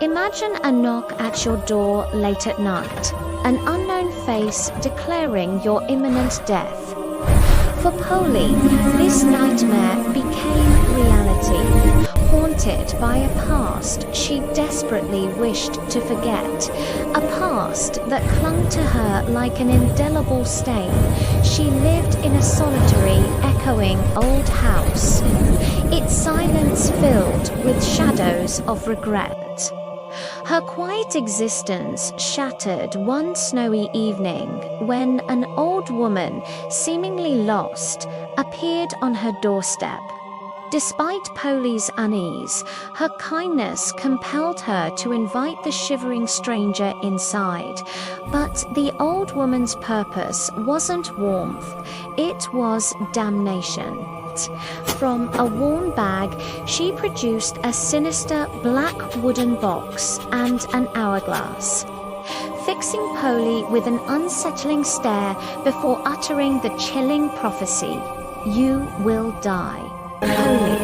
Imagine a knock at your door late at night, an unknown face declaring your imminent death. For Polly, this nightmare became reality. Haunted by a past she desperately wished to forget, a past that clung to her like an indelible stain. She lived in a solitary, echoing old house, its silence filled with shadows of regret. Her quiet existence shattered one snowy evening when an old woman, seemingly lost, appeared on her doorstep. Despite Polly's unease, her kindness compelled her to invite the shivering stranger inside. But the old woman's purpose wasn't warmth, it was damnation. From a worn bag, she produced a sinister black wooden box and an hourglass, fixing Polly with an unsettling stare before uttering the chilling prophecy, "You will die." Polly,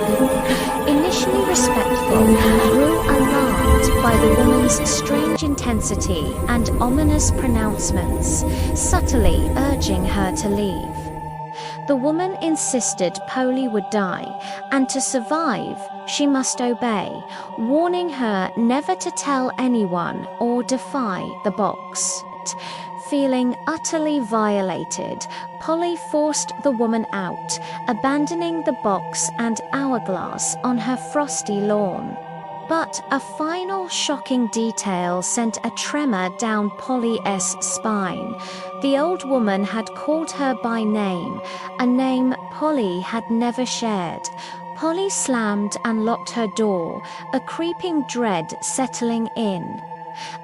initially respectful, grew alarmed by the woman's strange intensity and ominous pronouncements, subtly urging her to leave. The woman insisted Polly would die, and to survive, she must obey, warning her never to tell anyone or defy the box. Feeling utterly violated, Polly forced the woman out, abandoning the box and hourglass on her frosty lawn. But a final shocking detail sent a tremor down Polly's spine. The old woman had called her by name, a name Polly had never shared. Polly slammed and locked her door, a creeping dread settling in.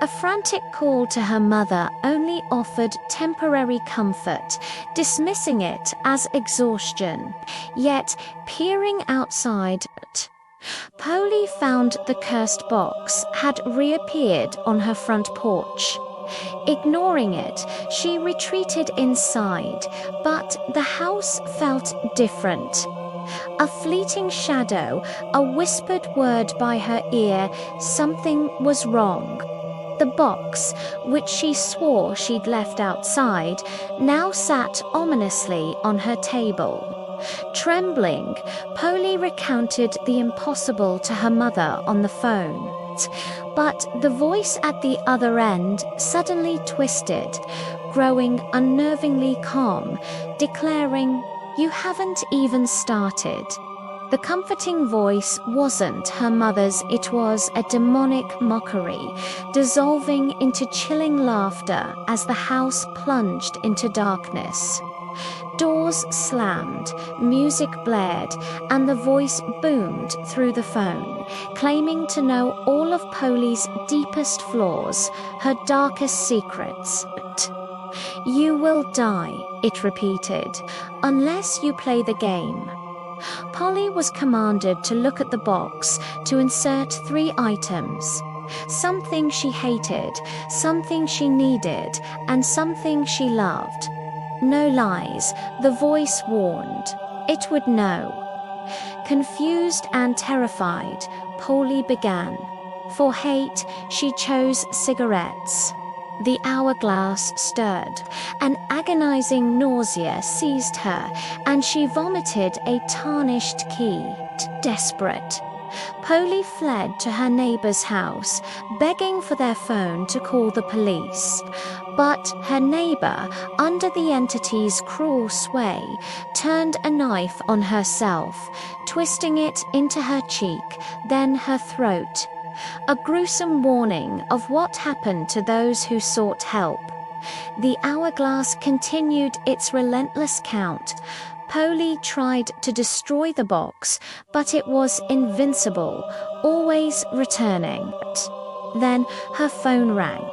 A frantic call to her mother only offered temporary comfort, dismissing it as exhaustion. Yet, peering outside, Polly found the cursed box had reappeared on her front porch. Ignoring it, she retreated inside, but the house felt different. A fleeting shadow, a whispered word by her ear, something was wrong. The box, which she swore she'd left outside, now sat ominously on her table. Trembling, Polly recounted the impossible to her mother on the phone. But the voice at the other end suddenly twisted, growing unnervingly calm, declaring, "You haven't even started." The comforting voice wasn't her mother's, it was a demonic mockery, dissolving into chilling laughter as the house plunged into darkness. Doors slammed, music blared, and the voice boomed through the phone, claiming to know all of Polly's deepest flaws, her darkest secrets. "You will die," it repeated, "unless you play the game." Polly was commanded to look at the box to insert 3 items. Something she hated, something she needed, and something she loved. No lies, the voice warned. It would know. Confused and terrified, Polly began. For hate, she chose cigarettes. The hourglass stirred. An agonizing nausea seized her, and she vomited a tarnished key. Desperate, Polly fled to her neighbor's house, begging for their phone to call the police. But her neighbor, under the entity's cruel sway, turned a knife on herself, twisting it into her cheek, then her throat. A gruesome warning of what happened to those who sought help. The hourglass continued its relentless count. Polly tried to destroy the box, but it was invincible, always returning. Then her phone rang.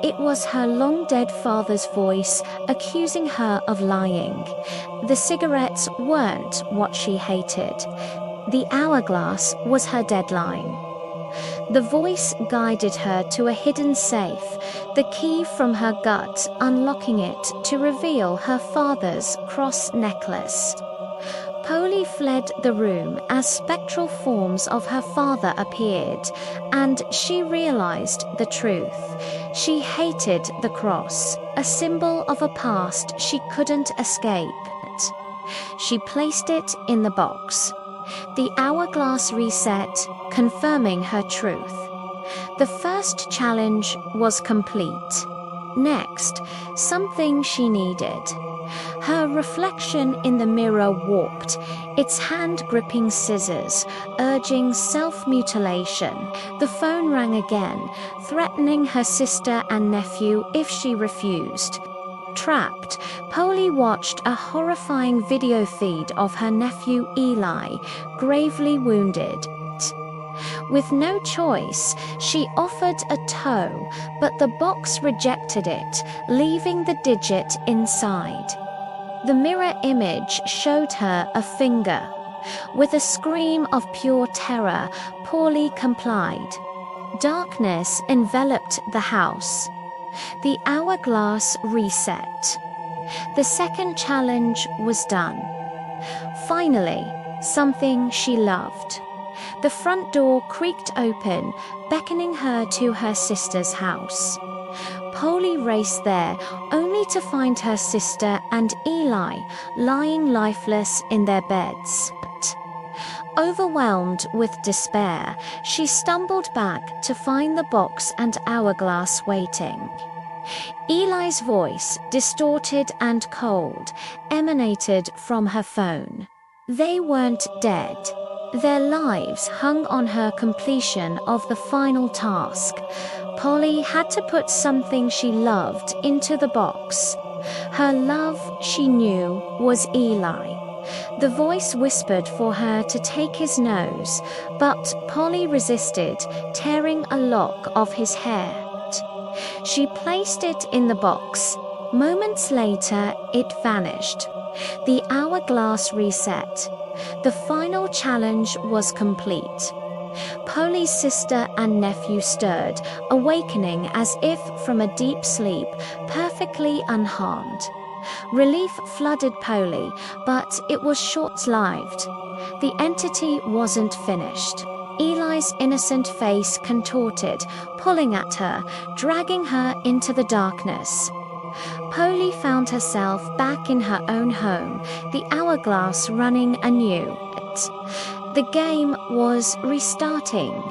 It was her long-dead father's voice accusing her of lying. The cigarettes weren't what she hated. The hourglass was her deadline. The voice guided her to a hidden safe, the key from her gut, unlocking it to reveal her father's cross necklace. Polly fled the room as spectral forms of her father appeared, and she realized the truth. She hated the cross, a symbol of a past she couldn't escape. She placed it in the box. The hourglass reset, confirming her truth. The first challenge was complete. Next, something she needed. Her reflection in the mirror warped, its hand gripping scissors, urging self-mutilation. The phone rang again, threatening her sister and nephew if she refused. Trapped, Polly watched a horrifying video feed of her nephew Eli, gravely wounded. With no choice, she offered a tow, but the box rejected it, leaving the digit inside. The mirror image showed her a finger. With a scream of pure terror, Polly complied. Darkness enveloped the house. The hourglass reset. The second challenge was done. Finally, something she loved. The front door creaked open, beckoning her to her sister's house. Polly raced there, only to find her sister and Eli lying lifeless in their beds. Overwhelmed with despair, she stumbled back to find the box and hourglass waiting. Eli's voice, distorted and cold, emanated from her phone. They weren't dead. Their lives hung on her completion of the final task. Polly had to put something she loved into the box. Her love, she knew, was Eli. The voice whispered for her to take his nose, but Polly resisted, tearing a lock of his hair. She placed it in the box. Moments later, it vanished. The hourglass reset. The final challenge was complete. Polly's sister and nephew stirred, awakening as if from a deep sleep, perfectly unharmed. Relief flooded Polly, but it was short-lived. The entity wasn't finished. Eli's innocent face contorted, pulling at her, dragging her into the darkness. Polly found herself back in her own home, the hourglass running anew. The game was restarting.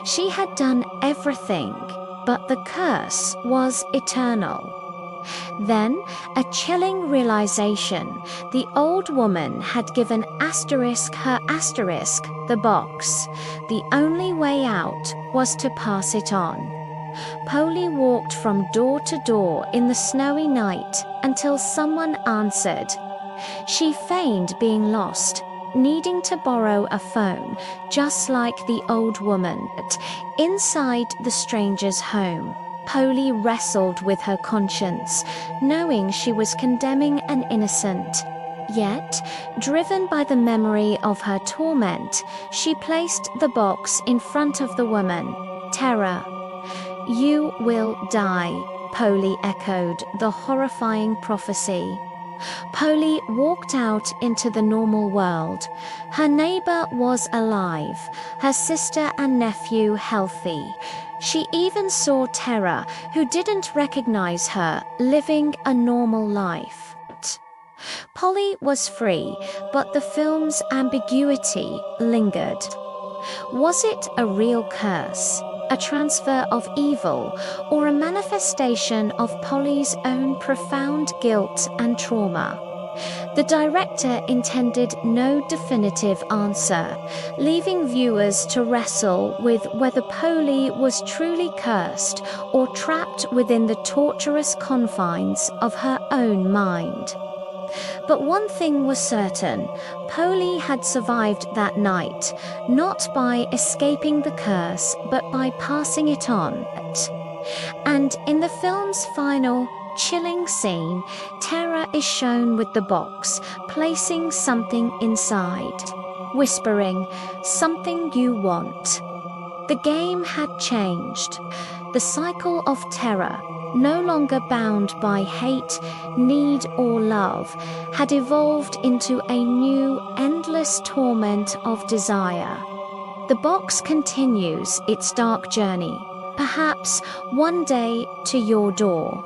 She had done everything, but the curse was eternal. Then, a chilling realization: the old woman had given her asterisk the box. The only way out was to pass it on. Polly walked from door to door in the snowy night until someone answered. She feigned being lost, needing to borrow a phone, just like the old woman. Inside the stranger's home, Polly wrestled with her conscience, knowing she was condemning an innocent. Yet, driven by the memory of her torment, she placed the box in front of the woman. Terror. "You will die," Polly echoed the horrifying prophecy. Polly walked out into the normal world. Her neighbor was alive, her sister and nephew healthy. She even saw Terra, who didn't recognize her, living a normal life. Polly was free, but the film's ambiguity lingered. Was it a real curse, a transfer of evil, or a manifestation of Polly's own profound guilt and trauma? The director intended no definitive answer, leaving viewers to wrestle with whether Polly was truly cursed or trapped within the torturous confines of her own mind. But one thing was certain: Polly had survived that night, not by escaping the curse, but by passing it on. And in the film's final, chilling scene, Terra is shown with the box, placing something inside, whispering, "Something you want." The game had changed. The cycle of terror, no longer bound by hate, need, or love, had evolved into a new, endless torment of desire. The box continues its dark journey, perhaps one day to your door.